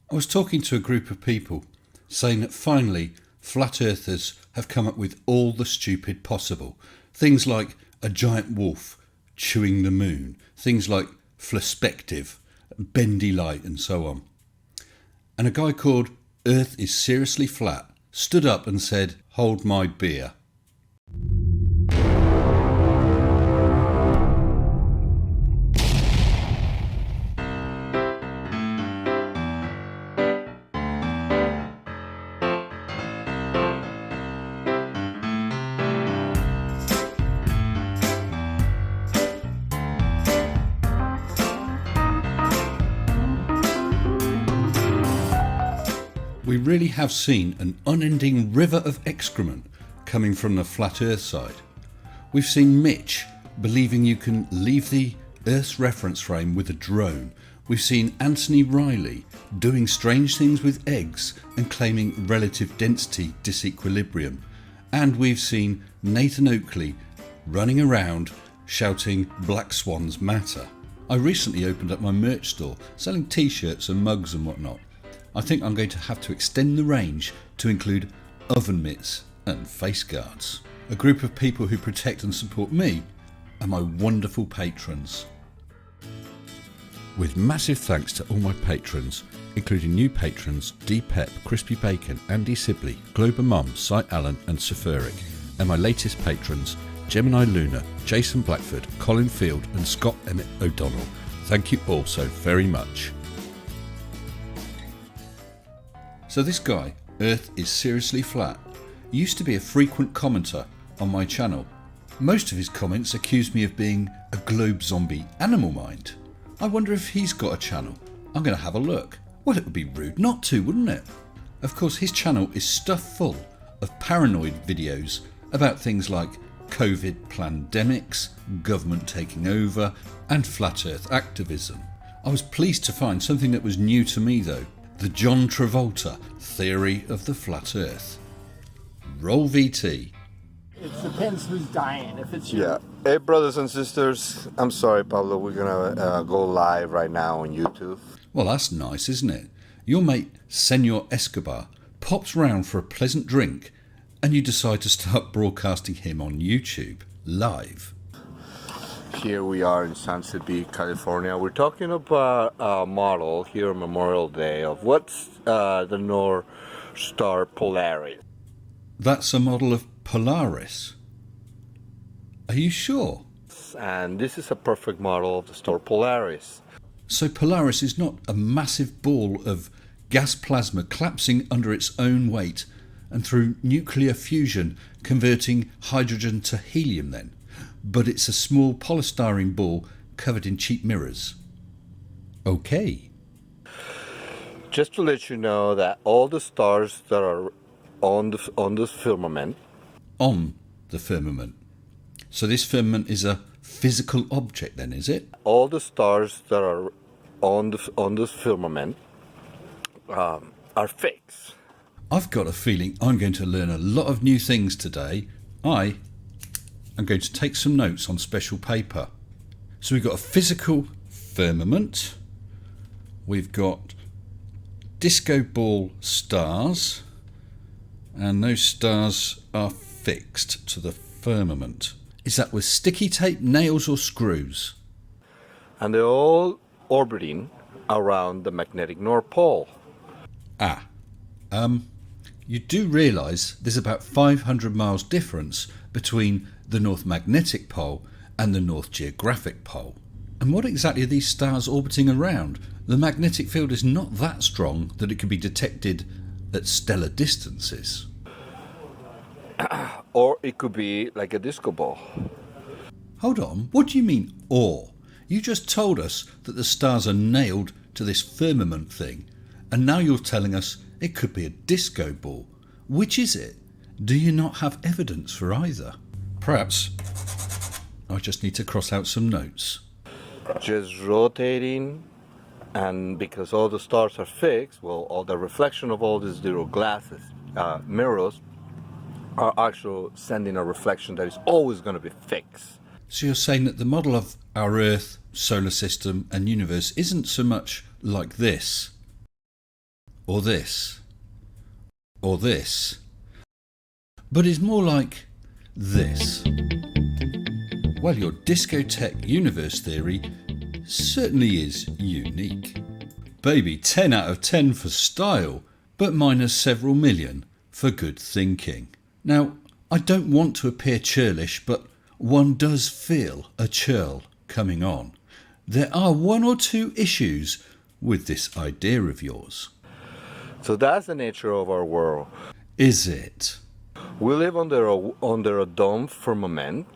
I was talking to a group of people saying that finally flat earthers have come up with all the stupid possible. Things like a giant wolf chewing the moon, things like fluspective, bendy light and so on. And a guy called Earth is Seriously Flat stood up and said, "Hold my beer." We really have seen an unending river of excrement coming from the flat earth side. We've seen Mitch believing you can leave the Earth's reference frame with a drone. We've seen Anthony Riley doing strange things with eggs and claiming relative density disequilibrium. And we've seen Nathan Oakley running around shouting "Black Swans Matter." I recently opened up my merch store selling t-shirts and mugs and whatnot. I think I'm going to have to extend the range to include oven mitts and face guards. A group of people who protect and support me are my wonderful patrons. With massive thanks to all my patrons, including new patrons D Pep, Crispy Bacon, Andy Sibley, Glober Mum, Cy Allen and Safuric, and my latest patrons Gemini Luna, Jason Blackford, Colin Field and Scott Emmett O'Donnell. Thank you all so very much. So this guy, Earth is Seriously Flat, used to be a frequent commenter on my channel. Most of his comments accused me of being a globe zombie animal mind. I wonder if he's got a channel. I'm going to have a look. Well, it would be rude not to, wouldn't it? Of course, his channel is stuffed full of paranoid videos about things like COVID pandemics, government taking over, and flat earth activism. I was pleased to find something that was new to me though. The John Travolta Theory of the Flat Earth. Roll VT. It depends who's dying. If it's you. Yeah. Hey, brothers and sisters. I'm sorry, Pablo. We're going to go live right now on YouTube. Well, that's nice, isn't it? Your mate, Senor Escobar, pops round for a pleasant drink and you decide to start broadcasting him on YouTube, live. Here we are in Sunset Beach, California. We're talking about a model here on Memorial Day of what's the North Star Polaris. That's a model of Polaris. Are you sure? And this is a perfect model of the star Polaris. So Polaris is not a massive ball of gas plasma collapsing under its own weight and through nuclear fusion converting hydrogen to helium then? But it's a small polystyrene ball covered in cheap mirrors. Okay. Just to let you know that all the stars that are on this firmament. On the firmament. So this firmament is a physical object then, is it? All the stars that are on this firmament are fixed. I've got a feeling I'm going to learn a lot of new things today. I'm going to take some notes on special paper. So we've got a physical firmament. We've got disco ball stars. And those stars are fixed to the firmament. Is that with sticky tape, nails or screws? And they're all orbiting around the magnetic North Pole. You do realise there's about 500 miles difference between the North Magnetic Pole and the North Geographic Pole. And what exactly are these stars orbiting around? The magnetic field is not that strong that it can be detected at stellar distances. Or it could be like a disco ball. Hold on, what do you mean or? You just told us that the stars are nailed to this firmament thing, and now you're telling us it could be a disco ball. Which is it? Do you not have evidence for either? Perhaps I just need to cross out some notes. Just rotating, and because all the stars are fixed, well, all the reflection of all these little glasses, mirrors, are actually sending a reflection that is always going to be fixed. So you're saying that the model of our Earth, solar system and universe isn't so much like this, or this, or this, but is more like this. Well, your discotheque universe theory certainly is unique. Baby, 10 out of 10 for style, but minus several million for good thinking. Now, I don't want to appear churlish, but one does feel a churl coming on. There are one or two issues with this idea of yours. So that's the nature of our world. Is it? We live under a dome firmament.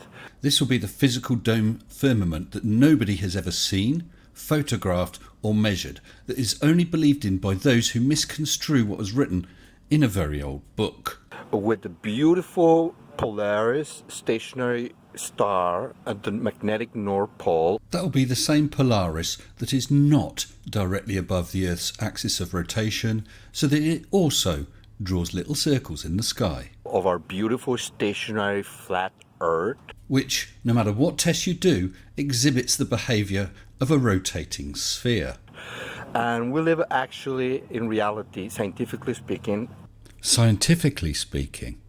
This will be the physical dome firmament that nobody has ever seen, photographed or measured, that is only believed in by those who misconstrue what was written in a very old book. With the beautiful Polaris stationary star at the magnetic North Pole. That will be the same Polaris that is not directly above the Earth's axis of rotation, so that it also draws little circles in the sky. Of our beautiful stationary flat Earth. Which, no matter what test you do, exhibits the behaviour of a rotating sphere. And we live actually, in reality, scientifically speaking. Scientifically speaking?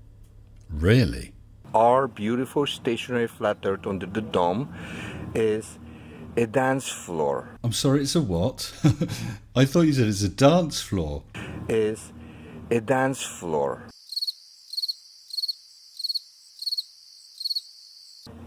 Really? Our beautiful stationary flat Earth under the dome is a dance floor. I'm sorry, it's a what? I thought you said it's a dance floor. Is a dance floor.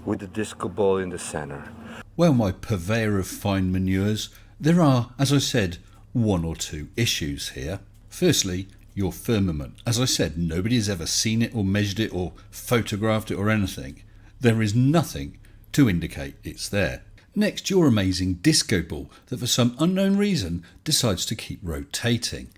With the disco ball in the center. Well, my purveyor of fine manures, there are, as I said, one or two issues here. Firstly, your firmament. As I said, nobody has ever seen it or measured it or photographed it or anything. There is nothing to indicate it's there. Next, your amazing disco ball that for some unknown reason decides to keep rotating.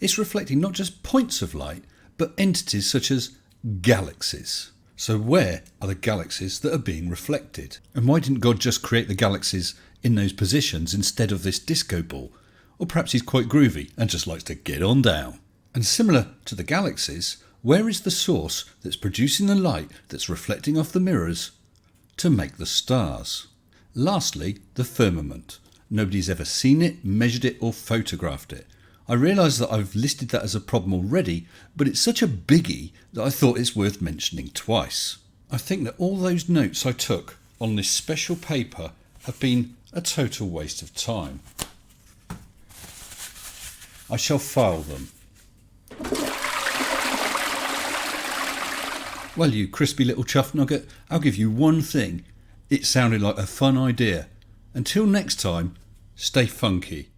It's reflecting not just points of light, but entities such as galaxies. So where are the galaxies that are being reflected? And why didn't God just create the galaxies in those positions instead of this disco ball? Or perhaps he's quite groovy and just likes to get on down. And similar to the galaxies, where is the source that's producing the light that's reflecting off the mirrors to make the stars? Lastly, the firmament. Nobody's ever seen it, measured it or photographed it. I realise that I've listed that as a problem already, but it's such a biggie that I thought it's worth mentioning twice. I think that all those notes I took on this special paper have been a total waste of time. I shall file them. Well, you crispy little chuff nugget, I'll give you one thing. It sounded like a fun idea. Until next time, stay funky.